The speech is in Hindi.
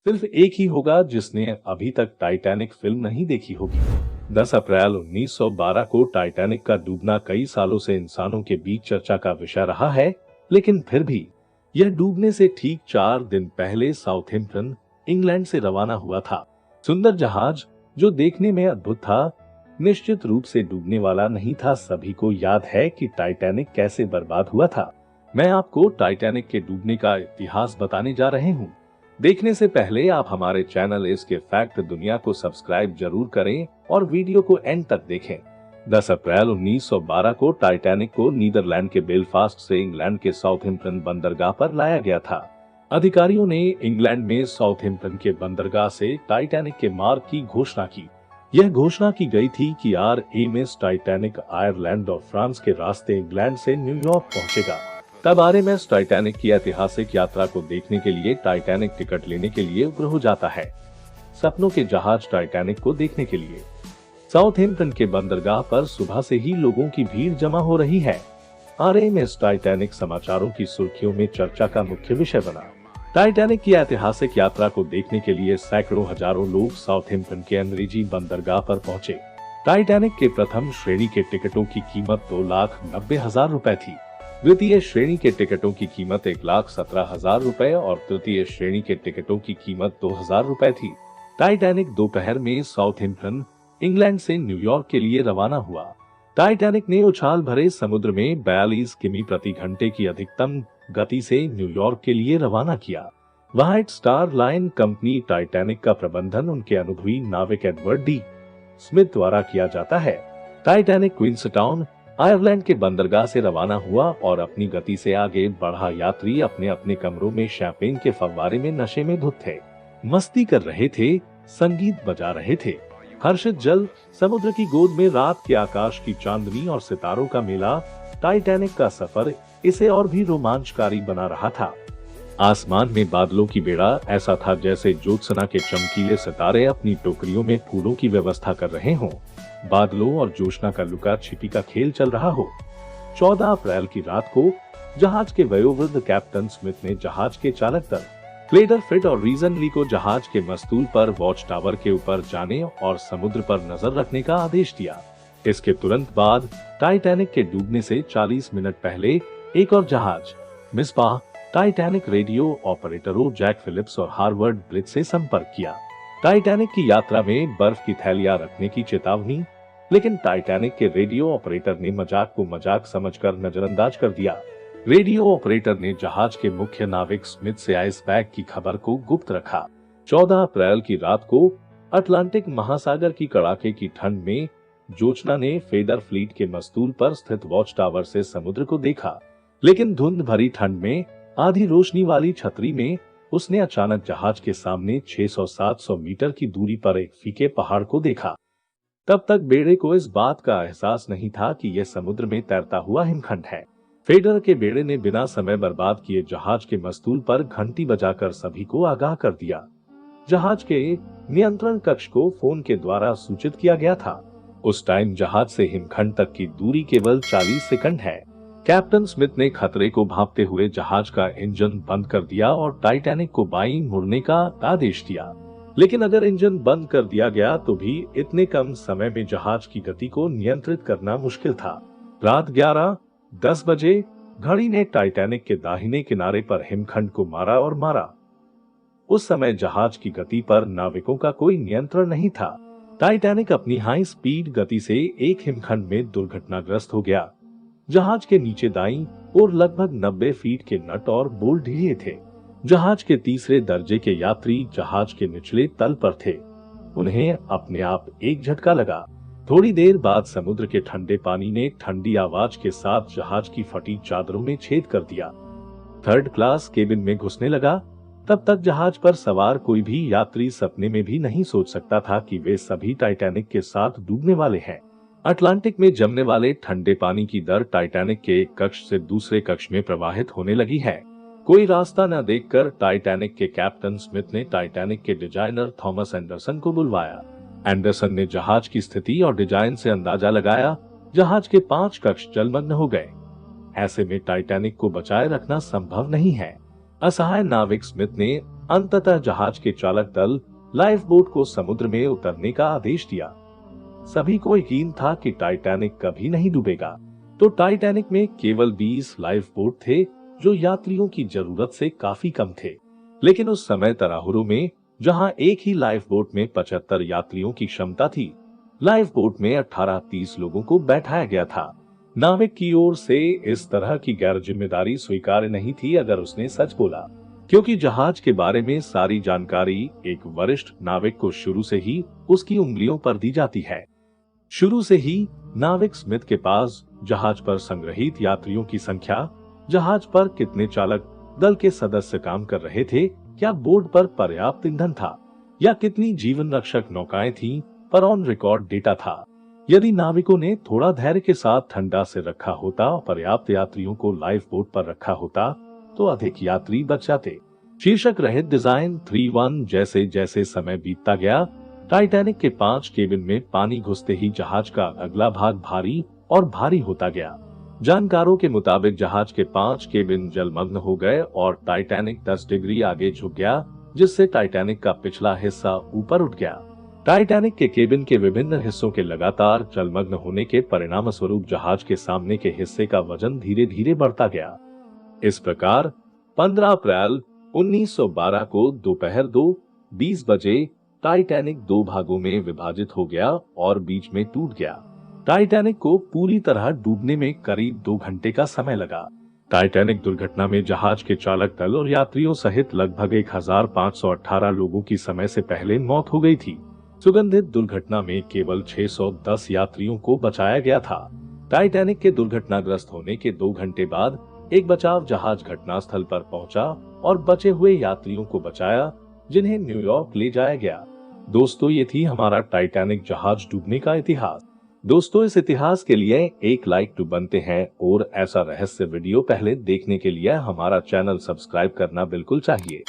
सिर्फ एक ही होगा जिसने अभी तक टाइटैनिक फिल्म नहीं देखी होगी। 10 अप्रैल 1912 को टाइटैनिक का डूबना कई सालों से इंसानों के बीच चर्चा का विषय रहा है, लेकिन फिर भी यह डूबने से ठीक 4 दिन पहले साउथहैम्पटन, इंग्लैंड से रवाना हुआ था। सुंदर जहाज जो देखने में अद्भुत था, निश्चित रूप से डूबने वाला नहीं था। सभी को याद है कि टाइटैनिक कैसे बर्बाद हुआ था। मैं आपको टाइटैनिक के डूबने का इतिहास बताने जा रहे हूँ। देखने से पहले आप हमारे चैनल इसके फैक्ट दुनिया को सब्सक्राइब जरूर करें और वीडियो को एंड तक देखें। 10 अप्रैल 1912 को टाइटैनिक को नीदरलैंड के बेलफास्ट से इंग्लैंड के साउथहैम्पटन बंदरगाह पर लाया गया था। अधिकारियों ने इंग्लैंड में साउथहैम्पटन के बंदरगाह से टाइटैनिक के मार्ग की घोषणा की। यह घोषणा की गई थी कि RMS टाइटैनिक आयरलैंड और फ्रांस के रास्ते इंग्लैंड से न्यूयॉर्क पहुंचेगा। तब RMS टाइटैनिक की ऐतिहासिक यात्रा को देखने के लिए टाइटैनिक टिकट लेने के लिए उग्र हो जाता है। सपनों के जहाज टाइटैनिक को देखने के लिए साउथहैम्पटन के बंदरगाह पर सुबह से ही लोगों की भीड़ जमा हो रही है। RMS टाइटैनिक समाचारों की सुर्खियों में चर्चा का मुख्य विषय बना। टाइटैनिक की ऐतिहासिक यात्रा को देखने के लिए सैकड़ों हजारों लोग साउथहैम्पटन के अंग्रेजी बंदरगाह पर पहुंचे। टाइटैनिक के प्रथम श्रेणी के टिकटों की कीमत 2,90,000 रुपए थी। द्वितीय श्रेणी के टिकटों की कीमत 1,17,000 रुपए और तृतीय श्रेणी के टिकटों की कीमत 2,000 रुपए थी। टाइटैनिक दोपहर में साउथहैम्पटन, इंग्लैंड से न्यूयॉर्क के लिए रवाना हुआ। टाइटैनिक ने उछाल भरे समुद्र में 42 किमी प्रति घंटे की अधिकतम गति से न्यूयॉर्क के लिए रवाना किया। White star line company Titanic का प्रबंधन उनके अनुभवी नाविक एडवर्ड डी स्मिथ द्वारा किया जाता है। टाइटैनिक क्वींसटाउन, आयरलैंड के बंदरगाह से रवाना हुआ और अपनी गति से आगे बढ़ा। यात्री अपने अपने कमरों में शैंपेन के फव्वारे में नशे में धुत थे, मस्ती कर रहे थे, संगीत बजा रहे थे। हर्षित जल, समुद्र की गोद में रात के आकाश की चांदनी और सितारों का मेला टाइटैनिक का सफर इसे और भी रोमांचकारी बना रहा था। आसमान में बादलों की बेड़ा ऐसा था जैसे ज्योत्सना के चमकीले सितारे अपनी टोकरियों में फूलों की व्यवस्था कर रहे हों। बादलों और जोशना का लुका छिपी का खेल चल रहा हो। 14 अप्रैल की रात को जहाज के वयोवृद्ध कैप्टन स्मिथ ने जहाज के चालक दल क्लेडर फिट और रीजन ली को जहाज के मस्तूल पर वॉच टावर के ऊपर जाने और समुद्र पर नजर रखने का आदेश दिया। इसके तुरंत बाद टाइटैनिक के डूबने से 40 मिनट पहले एक और जहाज मिसबाह टाइटैनिक रेडियो ऑपरेटरों जैक फिलिप्स और हार्वर्ड ब्लिथ से संपर्क किया। टाइटैनिक की यात्रा में बर्फ की थैलियां रखने की चेतावनी, लेकिन टाइटैनिक के रेडियो ऑपरेटर ने मजाक को मजाक समझकर नजरअंदाज कर दिया। रेडियो ऑपरेटर ने जहाज के मुख्य नाविक स्मिथ से आइसबैग की खबर को गुप्त रखा। 14 अप्रैल की रात को अटलांटिक महासागर की कड़ाके की ठंड में जोचना ने फेडर फ्लीट के मस्तूल पर स्थित वॉच टावर से समुद्र को देखा, लेकिन धुंध भरी ठंड में आधी रोशनी वाली छतरी में उसने अचानक जहाज के सामने 600-700 मीटर की दूरी पर एक फीके पहाड़ को देखा। तब तक बेड़े को इस बात का एहसास नहीं था कि यह समुद्र में तैरता हुआ हिमखंड है। फेडर के बेड़े ने बिना समय बर्बाद किए जहाज के मस्तूल पर घंटी बजाकर सभी को आगाह कर दिया। जहाज के नियंत्रण कक्ष को फोन के द्वारा सूचित किया गया था। उस टाइम जहाज से हिमखंड तक की दूरी केवल 40 सेकंड है। कैप्टन स्मिथ ने खतरे को भांपते हुए जहाज का इंजन बंद कर दिया और टाइटैनिक को बाईं मुड़ने का आदेश दिया। लेकिन अगर इंजन बंद कर दिया गया तो भी इतने कम समय में जहाज की गति को नियंत्रित करना मुश्किल था। रात 11:10 बजे घड़ी ने टाइटैनिक के दाहिने किनारे पर हिमखंड को मारा और मारा। उस समय जहाज की गति पर नाविकों का कोई नियंत्रण नहीं था। टाइटैनिक अपनी हाई स्पीड गति से एक हिमखंड में दुर्घटनाग्रस्त हो गया। जहाज के नीचे दाईं ओर लगभग 90 फीट के नट और बोल्ट ढीले थे। जहाज के तीसरे दर्जे के यात्री जहाज के निचले तल पर थे। उन्हें अपने आप एक झटका लगा। थोड़ी देर बाद समुद्र के ठंडे पानी ने ठंडी आवाज के साथ जहाज की फटी चादरों में छेद कर दिया। थर्ड क्लास केबिन में घुसने लगा। तब तक जहाज पर सवार कोई भी यात्री सपने में भी नहीं सोच सकता था कि वे सभी टाइटैनिक के साथ डूबने वाले हैं। अटलांटिक में जमने वाले ठंडे पानी की दर टाइटैनिक के एक कक्ष से दूसरे कक्ष में प्रवाहित होने लगी है। कोई रास्ता न देखकर टाइटैनिक के कैप्टन स्मिथ ने टाइटैनिक के डिजाइनर थॉमस एंडरसन को बुलवाया। एंडरसन ने जहाज की स्थिति और डिजाइन से अंदाजा लगाया। जहाज के 5 कक्ष जलमग्न हो गए। ऐसे में टाइटैनिक को बचाए रखना संभव नहीं है। असहाय नाविक स्मिथ ने अंततः जहाज के चालक दल लाइफ बोट को समुद्र में उतरने का आदेश दिया। सभी को यकीन था कि टाइटैनिक कभी नहीं डूबेगा। तो टाइटैनिक में केवल 20 लाइफ बोट थे, जो यात्रियों की जरूरत से काफी कम थे। लेकिन उस समय तराहुरों में जहां एक ही लाइफ बोट में 75 यात्रियों की क्षमता थी, लाइफ बोट में 18-30 लोगों को बैठाया गया था। नाविक की ओर से इस तरह की गैर जिम्मेदारी स्वीकार्य नहीं थी अगर उसने सच बोला, क्योंकि जहाज के बारे में सारी जानकारी एक वरिष्ठ नाविक को शुरू से ही उसकी उंगलियों पर दी जाती है। शुरू से ही नाविक स्मिथ के पास जहाज पर संग्रहित यात्रियों की संख्या, जहाज पर कितने चालक दल के सदस्य काम कर रहे थे, क्या बोर्ड पर पर्याप्त ईंधन था, या कितनी जीवन रक्षक नौकाएं थीं, पर ऑन रिकॉर्ड डेटा था। यदि नाविकों ने थोड़ा धैर्य के साथ ठंडा से रखा होता और पर्याप्त यात्रियों को लाइफ बोट पर रखा होता, तो अधिक यात्री बच जाते। शीर्षक रहित डिजाइन 3-1। जैसे जैसे समय बीतता गया, टाइटैनिक के 5 केबिन में पानी घुसते ही जहाज का अगला भाग भारी और भारी होता गया। जानकारों के मुताबिक जहाज के 5 केबिन जलमग्न हो गए और टाइटैनिक 10 डिग्री आगे झुक गया, जिससे टाइटैनिक का पिछला हिस्सा ऊपर उठ गया। टाइटैनिक के केबिन के विभिन्न हिस्सों के लगातार जलमग्न होने के परिणाम स्वरूप जहाज के सामने के हिस्से का वजन धीरे धीरे बढ़ता गया। इस प्रकार 15 अप्रैल 1912 को दोपहर 2:20 बजे टाइटैनिक 2 भागों में विभाजित हो गया और बीच में टूट गया। टाइटैनिक को पूरी तरह डूबने में करीब 2 घंटे का समय लगा। टाइटैनिक दुर्घटना में जहाज के चालक दल और यात्रियों सहित लगभग 1518 लोगों की समय से पहले मौत हो गई थी। सुगंधित दुर्घटना में केवल 610 यात्रियों को बचाया गया था। टाइटैनिक के दुर्घटनाग्रस्त होने के 2 घंटे बाद एक बचाव जहाज घटनास्थल पर पहुंचा और बचे हुए यात्रियों को बचाया, जिन्हें न्यूयॉर्क ले जाया गया। दोस्तों, ये थी हमारा टाइटैनिक जहाज डूबने का इतिहास। दोस्तों, इस इतिहास के लिए एक लाइक तो बनते हैं, और ऐसा रहस्य वीडियो पहले देखने के लिए हमारा चैनल सब्सक्राइब करना बिल्कुल चाहिए।